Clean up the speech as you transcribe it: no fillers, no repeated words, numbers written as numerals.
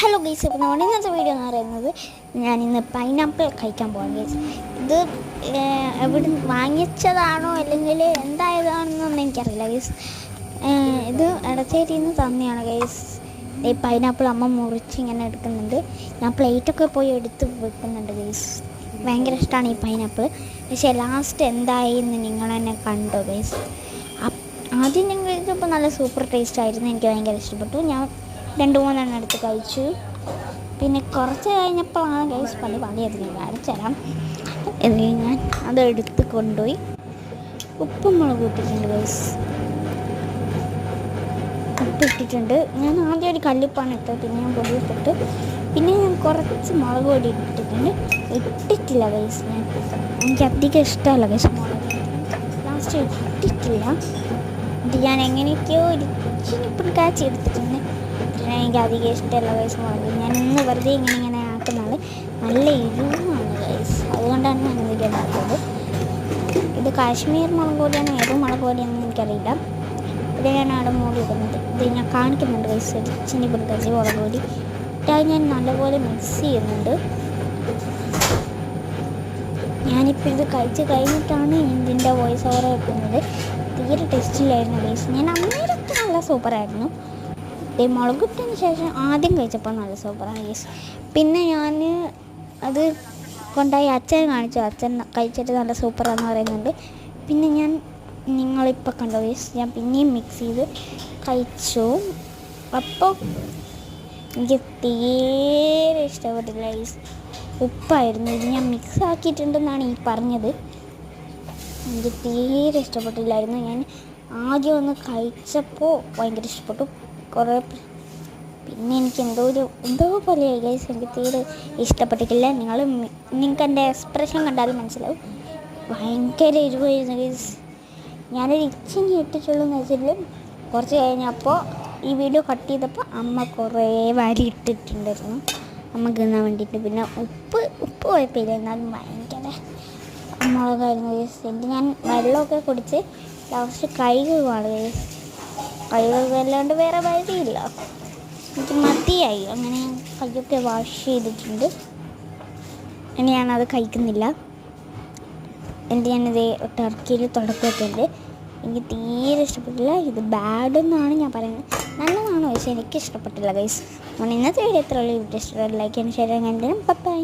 Hello guys, അപ്പോൾ നമ്മുടെ ഇന്നത്തെ വീഡിയോ എന്ന് പറയുന്നത് ഞാനിന്ന് പൈനാപ്പിൾ കഴിക്കാൻ പോകാം ഗൈസ്. ഇത് എവിടെ വാങ്ങിച്ചതാണോ അല്ലെങ്കിൽ എന്തായതാണെന്നൊന്നും എനിക്കറിയില്ല ഗൈസ്. ഇത് ഇടച്ചേരിയിൽ നിന്ന് തന്നെയാണ് ഗൈസ്. ഈ പൈനാപ്പിൾ അമ്മ മുറിച്ച് ഇങ്ങനെ എടുക്കുന്നുണ്ട്. ഞാൻ പ്ലേറ്റൊക്കെ പോയി എടുത്ത് വെക്കുന്നുണ്ട് ഗൈസ്. ഭയങ്കര ഇഷ്ടമാണ് ഈ പൈനാപ്പിൾ. പക്ഷേ ലാസ്റ്റ് എന്തായി എന്ന് നിങ്ങൾ തന്നെ കണ്ടോ ഗൈസ്. ആദ്യം ഞാൻ കഴിച്ചപ്പോൾ നല്ല സൂപ്പർ ടേസ്റ്റ് ആയിരുന്നു. എനിക്ക് ഭയങ്കര ഇഷ്ടപ്പെട്ടു. ഞാൻ 2-3 എടുത്ത് കഴിച്ചു. പിന്നെ കുറച്ച് കഴിഞ്ഞപ്പോഴാണ് ഗൈസ് പണിയത് ഞാൻ കാണിച്ചു തരാം. എന്നിട്ട് ഞാൻ അതെടുത്ത് കൊണ്ടുപോയി ഉപ്പും മുളക് ഇട്ടിട്ടുണ്ട് ഗൈസ്. ഉപ്പിട്ടിട്ടുണ്ട്. ഞാൻ ആദ്യം ഒരു കല്ലുപ്പാണ് ഇട്ടത്, പിന്നെ ഞാൻ പൊടി ഇട്ടിട്ട് പിന്നെ ഞാൻ കുറച്ച് മുളക് പൊടി ഇട്ടിട്ടില്ല ഗൈസ്. എനിക്ക് അധികം ഇഷ്ടമല്ല ഗൈസ് മുളക്. ലാസ്റ്റ് ഇട്ടിട്ടില്ല. ഇത് ഞാൻ എങ്ങനെയൊക്കെയോ ഒരു ഇച്ചിരി കാച്ചി എടുത്തിട്ടുണ്ട്. എനിക്ക് അധികം ഇഷ്ടമല്ല ഗൈസ് മുളക്. ഞാൻ ഇന്ന് വെറുതെ ഇങ്ങനെ ആക്കുന്നതാണ്. നല്ല എരിവാണ് ഗൈസ്, അതുകൊണ്ടാണ് ഞാൻ ഇത് ഉണ്ടാക്കുന്നത്. ഇത് കാശ്മീർ മുളക് പൊടിയാണ്, ഏത് മുളക് പൊടിയാണെന്ന് എനിക്കറിയില്ല. ഇത് ഞാൻ അവിടെ മൂടി ഇടുന്നത്. ഇത് ഞാൻ കാണിക്കുന്നുണ്ട് ഗൈസ്. ഒരു ഇച്ചിരി കാച്ചി മുളക് പൊടി ഇട്ടാൽ ഞാൻ നല്ലപോലെ മിക്സ് ചെയ്യുന്നുണ്ട്. ഞാനിപ്പോൾ ഇത് കഴിച്ച് കഴിഞ്ഞിട്ടാണ് ഇതിൻ്റെ വോയിസ് ഓവർ വെക്കുന്നത്. തീരെ ടേസ്റ്റിലായിരുന്നു ഗൈസ്. ഞാൻ അന്നേരത്തെ നല്ല സൂപ്പറായിരുന്നു. മുളക് ഇട്ടതിന് ശേഷം ആദ്യം കഴിച്ചപ്പോൾ നല്ല സൂപ്പറാണ് ഗൈസ്. പിന്നെ ഞാൻ അത് കൊണ്ടുപോയി അച്ഛനെ കാണിച്ചു. അച്ഛൻ കഴിച്ചിട്ട് നല്ല സൂപ്പറാന്ന് പറയുന്നുണ്ട്. പിന്നെ നിങ്ങളിപ്പോൾ കണ്ടോ ഗൈസ്, ഞാൻ പിന്നെയും മിക്സ് ചെയ്ത് കഴിച്ചു. അപ്പോൾ എനിക്ക് തീരെ ഇഷ്ടപ്പെട്ടില്ല ഗൈസ്. ഉപ്പായിരുന്നു. ഇത് ഞാൻ മിക്സ് ആക്കിയിട്ടുണ്ടെന്നാണ് ഈ പറഞ്ഞത്. എനിക്ക് തീരെ ഇഷ്ടപ്പെട്ടില്ലായിരുന്നു. ഞാൻ ആദ്യം ഒന്ന് കഴിച്ചപ്പോൾ ഭയങ്കര ഇഷ്ടപ്പെട്ടു. പിന്നെ എനിക്ക് എന്തോ പോലെയായി ഗൈസ്. എനിക്ക് തീരെ ഇഷ്ടപ്പെട്ടിട്ടില്ല. നിങ്ങൾക്ക് എൻ്റെ എക്സ്പ്രഷൻ കണ്ടാലും മനസ്സിലാവും. ഭയങ്കര എരിവായിരുന്നു ഗൈസ്. ഞാനൊരു ഇച്ചിരി ഇട്ടിട്ടുള്ളൂന്ന് വെച്ചാൽ കുറച്ച് കഴിഞ്ഞപ്പോൾ ഈ വീഡിയോ കട്ട് ചെയ്തപ്പോൾ അമ്മ കുറേ വാരി ഇട്ടിട്ടുണ്ടായിരുന്നു അമ്മ തിന്നാൻ വേണ്ടിയിട്ട്. പിന്നെ ഉപ്പ് കുഴപ്പമില്ല, എന്നാലും ഭയങ്കര മുളകായിരുന്നു ഗൈസ്. ഞാൻ വെള്ളമൊക്കെ കുടിച്ച് ലാസ്റ്റ് കഴുകുകയാണ് ഗൈസ്. കഴുകല്ലാണ്ട് വേറെ വഴിയില്ല. എനിക്ക് മതിയായി. അങ്ങനെ ഞാൻ കൈയൊക്കെ വാഷ് ചെയ്തിട്ടുണ്ട്. ഇനി ഞാനത് കഴിക്കുന്നില്ല. എന്നിട്ട് ഞാനിത് ടർക്കിയിൽ തുടക്കമൊക്കെയുണ്ട്. എനിക്ക് തീരെ ഇഷ്ടപ്പെട്ടില്ല. ഇത് ബാഡെന്നാണ് ഞാൻ പറയുന്നത്. നല്ലതാണ് പക്ഷേ എനിക്ക് ഇഷ്ടപ്പെട്ടില്ല ഗൈസ്. ഇന്നത്തെ വീഡിയോ എത്ര ഉള്ളൂ. ലൈക്ക് ചെയ്യാൻ ഷെയർ ചെയ്യാൻ. ബൈ.